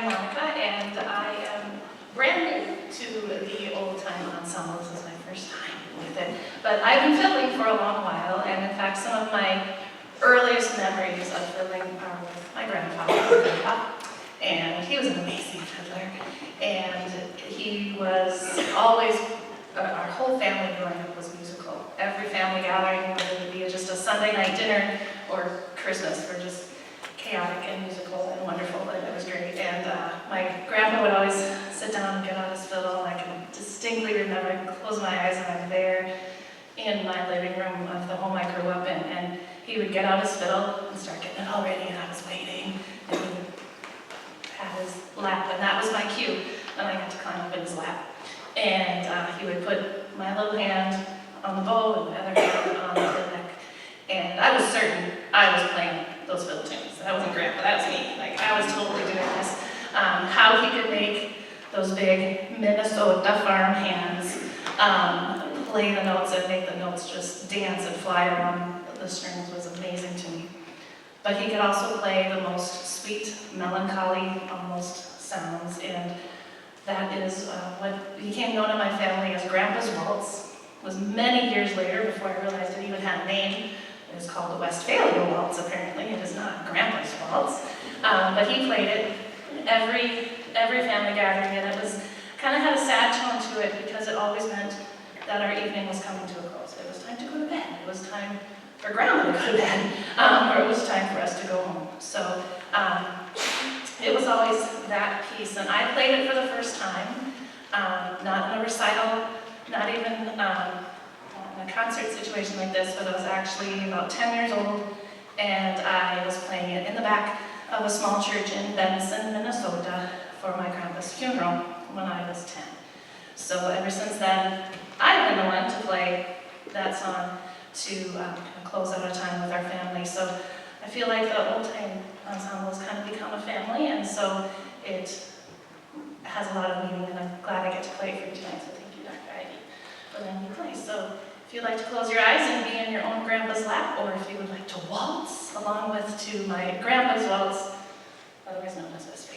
Monica, and I am brand new to the old-time ensemble. This is my first time with it. But I've been fiddling for a long while, and in fact, some of my earliest memories of fiddling are with my grandpa, and he was an amazing fiddler. And he was always, our whole family growing up was musical. Every family gathering, whether it would be just a Sunday night dinner or Christmas, were just chaotic and musical and wonderful, and it was great. And my grandpa would always sit down and get on his fiddle, and I can distinctly remember, I can close my eyes and I'm there in my living room of the home I grew up in, and he would get out his fiddle and start getting it all ready, and I was waiting, and he would have his lap, and that was my cue, and I got to climb up in his lap. And he would put my little hand on the bow and the other hand on the neck, and I was certain I was playing those fiddle tunes. That wasn't Grandpa, that was me. Like, I was totally doing this. How he could make those big Minnesota farm hands play the notes and make the notes just dance and fly around the strings was amazing to me. But he could also play the most sweet, melancholy, almost sounds, and that is what became known in my family as Grandpa's Waltz. It was many years later before I realized it even had a name. It was called the Westphalia Waltz, apparently. It is not Grandpa's Waltz. But he played it every family gathering, and it was kind of had a sad tone to it because it always meant that our evening was coming to a close. It was time to go to bed. It was time for Grandma to go to bed, or it was time for us to go home. So it was always that piece, and I played it for the first time, not in a recital, not even in a concert situation like this, but I was actually about 10 years old, and I was playing it in the back of a small church in Benson, Minnesota, for my grandpa's funeral when I was 10. So ever since then, I've been the one to play that song to close out our time with our family. So I feel like the old-time ensemble has kind of become a family, and so it has a lot of meaning, and I'm glad I get to play it for you tonight, so thank you, Dr. Ivy, for letting me play. So if you'd like to close your eyes and be in your own grandpa's lap, or if you would like to waltz along with to my grandpa's waltz, otherwise known as Westphalia.